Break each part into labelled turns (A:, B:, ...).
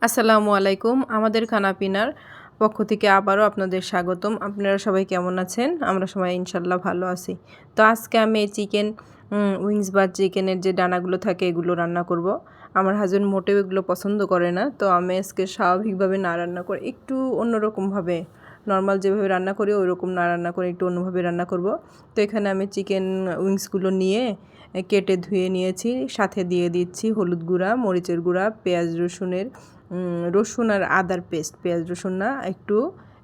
A: আসসালামু আলাইকুম। আমাদের খানাপিনার পক্ষ থেকে আবারও আপনাদের স্বাগতম। আপনারা সবাই কেমন আছেন? আমরা সবাই ইনশাল্লাহ ভালো আছি। তো আজকে আমি এই চিকেন উইংস বা চিকেনের যে ডানাগুলো থাকে এগুলো রান্না করব। আমার হাসব্যান্ড মোটেও এগুলো পছন্দ করে না। তো আমি আজকে স্বাভাবিকভাবে না রান্না করে একটু অন্যরকমভাবে নর্মাল যেভাবে রান্না করি ওইরকম না রান্না করে একটু অন্যভাবে রান্না করব। তো এখানে আমি চিকেন উইংসগুলো নিয়ে কেটে ধুয়ে নিয়েছি। সাথে দিয়ে দিচ্ছি হলুদ গুঁড়া, মরিচের গুঁড়া, পেঁয়াজ রসুন আর আদার পেস্ট, পেঁয়াজ রসুন না,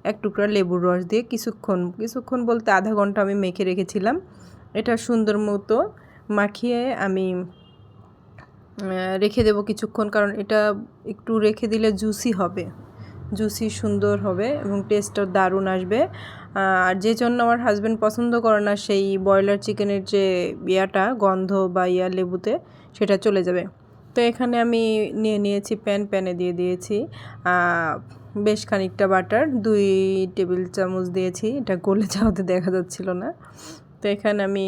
A: এক টুকরা লেবুর রস দিয়ে কিছুক্ষণ বলতে আধা ঘন্টা আমি মেখে রেখেছিলাম। এটা সুন্দর মতো মাখিয়ে আমি রেখে দেবো কিছুক্ষণ, কারণ এটা একটু রেখে দিলে জুসি সুন্দর হবে এবং টেস্টটা দারুণ আসবে। আর যে জন্য আমার হাজব্যান্ড পছন্দ করে না সেই ব্রয়লার চিকেনের যে গন্ধ বা লেবুতে সেটা চলে যাবে। তো এখানে আমি নিয়েছি প্যানে দিয়ে দিয়েছি বেশ খানিকটা বাটার, 2 টেবিল চামচ দিয়েছি। এটা গলে যাওয়াতে দেখা যাচ্ছিল না। তো এখানে আমি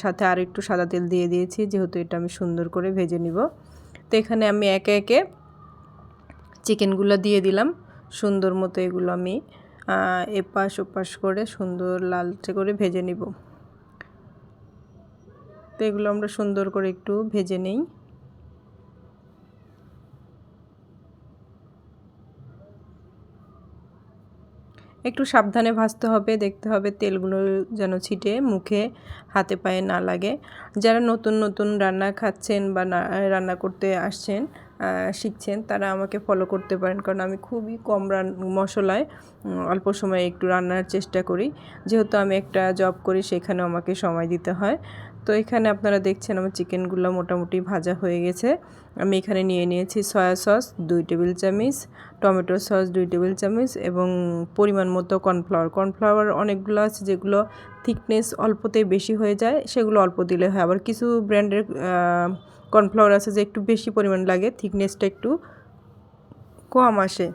A: সাথে আর একটু সাদা তেল দিয়ে দিয়েছি, যেহেতু এটা আমি সুন্দর করে ভেজে নিব। তো এখানে আমি একে একে চিকেনগুলো দিয়ে দিলাম সুন্দর মতো। এগুলো আমি এপাশ ওপাশ করে সুন্দর লালচে করে ভেজে নিব। তো এগুলো আমরা সুন্দর করে একটু ভেজে নিই। একটু সাবধানে ভাজতে হবে, দেখতে হবে তেলগুলো যেন ছিটে মুখে হাতে পায়ে না লাগে। যারা নতুন রান্না খাচ্ছেন বা রান্না করতে আসছেন, শিখছেন, তারা আমাকে ফলো করতে পারেন, কারণ আমি খুবই কম মশলায় অল্প সময়ে একটু রান্নার চেষ্টা করি। যেহেতু আমি একটা জব করি, সেখানেও আমাকে সময় দিতে হয়। তো এখানে আপনারা দেখছেন আমার চিকেনগুলো মোটামুটি ভাজা হয়ে গেছে। আমি এখানে নিয়েছি সয়া সস 2 টেবিল চামচ, টমেটো সস 2 টেবিল চামচ এবং পরিমাণ মতো কর্নফ্লাওয়ার অনেকগুলো আছে যেগুলো থিকনেস অল্পতেই বেশি হয়ে যায়, সেগুলো অল্প দিলে হয়। আবার কিছু ব্র্যান্ডের কর্নফ্লাওয়ার আছে যে একটু বেশি পরিমাণ লাগে, থিকনেসটা একটু কম আসে।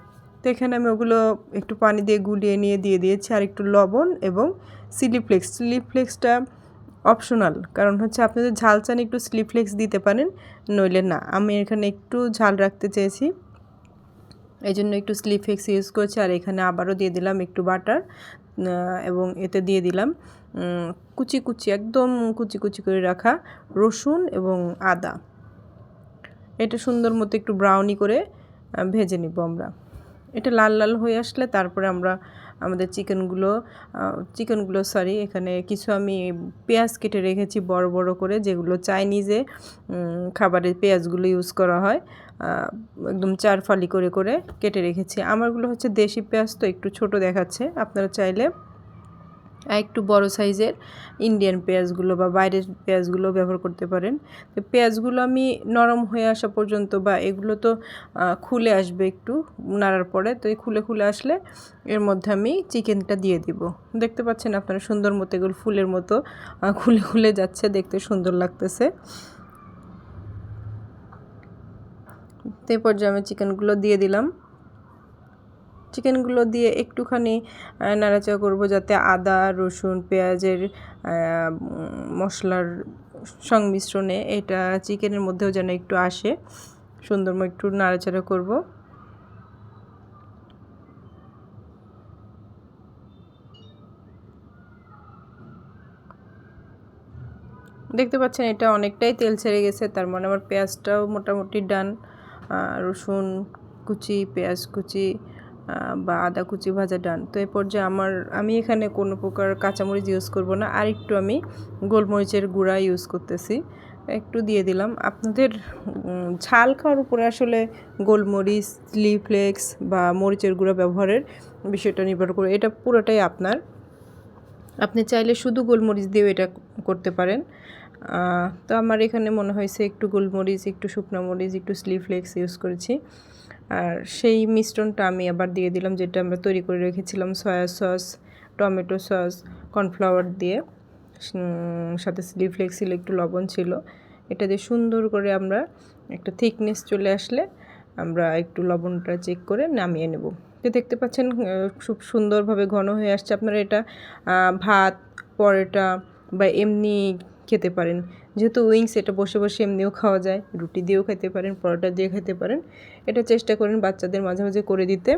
A: তো এখানে আমি ওগুলো একটু পানি দিয়ে গুলিয়ে নিয়ে দিয়ে দিয়েছি, আর একটু লবণ এবং চিলি ফ্লেক্সটা অপশনাল, কারণ হচ্ছে আপনি যদি ঝাল চান একটু চিলি ফ্লেক্স দিতে পারেন, নইলে না। আমি এখানে একটু ঝাল রাখতে চেয়েছি, এই জন্য একটু চিলি ফ্লেক্স ইউজ করছি। আর এখানে আবারও দিয়ে দিলাম একটু বাটার এবং এতে দিয়ে দিলাম একদম কুচি করে রাখা রসুন এবং আদা। এটা সুন্দর মতো একটু ব্রাউনি করে ভেজে নিব আমরা। এটা লাল হয়ে আসলে তারপরে আমরা আমাদের চিকেনগুলো এখানে কিছু আমি পেঁয়াজ কেটে রেখেছি বড় করে, যেগুলো চাইনিজে খাবারের পেঁয়াজগুলো ইউজ করা হয়, একদম 4 ফালি করে কেটে রেখেছি। আমারগুলো হচ্ছে দেশি পেঁয়াজ, তো একটু ছোট দেখাচ্ছে। আপনারা চাইলে একটু বড় সাইজের ইন্ডিয়ান পেঁয়াজগুলো বা বাইরের পেঁয়াজগুলো ব্যবহার করতে পারেন। তো পেঁয়াজগুলো আমি নরম হয়ে আসা পর্যন্ত, বা এগুলো তো খুলে আসবে একটু নাড়ার পরে, তো এই খুলে আসলে এর মধ্যে আমি চিকেনটা দিয়ে দিব। দেখতে পাচ্ছেন আপনারা সুন্দর মতো এগুলো ফুলের মতো খুলে যাচ্ছে, দেখতে সুন্দর লাগতেছে। তো এই পর্যায়ে আমি চিকেনগুলো দিয়ে দিলাম। চিকেনগুলো দিয়ে একটুখানি নাড়াচাড়া করব, যাতে আদা রসুন পেঁয়াজের মশলার সংমিশ্রণে এটা চিকেনের মধ্যেও যেন একটু আসে। সুন্দর একটু নাড়াচাড়া করব। দেখতে পাচ্ছেন এটা অনেকটাই তেল ছেড়ে গেছে, তার মানে আমার পেঁয়াজটাও মোটামুটি ডান। রসুন কুচি, পেঁয়াজ কুচি বা আদা কুচি ভাজা ডান। তো এই পর্যায়ে আমি এখানে কোনো প্রকার কাঁচামরিচ ইউজ করব না, আর একটু আমি গোলমরিচের গুঁড়া ইউজ করতেছি, একটু দিয়ে দিলাম। আপনাদের ঝাল খাওয়ার উপরে আসলে গোলমরিচ, চিলি ফ্লেক্স বা মরিচের গুঁড়া ব্যবহারের বিষয়টা নির্ভর করে, এটা পুরোটাই আপনার। আপনি চাইলে শুধু গোলমরিচ দিয়েও এটা করতে পারেন। তো আমার এখানে মনে হয়েছে একটু গোলমরিচ, একটু শুকনো মরিচ, একটু চিলি ফ্লেক্স ইউজ করেছি। আর সেই মিশ্রণটা আমি আবার দিয়ে দিলাম, যেটা আমরা তৈরি করে রেখেছিলাম soya sauce, tomato sauce, cornflour দিয়ে, সাথে চিলি ফ্লেক্স ছিল, একটু লবণ ছিল। এটা দিয়ে সুন্দর করে আমরা একটা থিকনেস চলে আসলে আমরা একটু লবণটা চেক করে নামিয়ে নেব। তো দেখতে পাচ্ছেন খুব সুন্দরভাবে ঘন হয়ে আসছে। আপনারা এটা ভাত, পরোটা বা এমনি খেতে পারেন, যেহেতু উইংস এটা বসে বসে এমনিও খাওয়া যায়, রুটি দিয়েও খেতে পারেন, পরোটা দিয়ে খেতে পারেন। এটা চেষ্টা করেন বাচ্চাদের মাঝে মাঝে করে দিতে।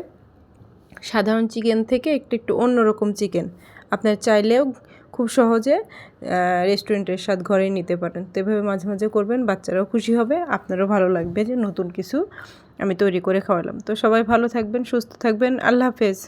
A: সাধারণ চিকেন থেকে একটু অন্যরকম চিকেন আপনার চাইলেও খুব সহজে রেস্টুরেন্টের স্বাদ ঘরেই নিতে পারেন। তো এভাবে মাঝে মাঝে করবেন, বাচ্চারাও খুশি হবে, আপনারও ভালো লাগবে যে নতুন কিছু আমি তৈরি করে খাওয়ালাম। তো সবাই ভালো থাকবেন, সুস্থ থাকবেন। আল্লাহ হাফেজ।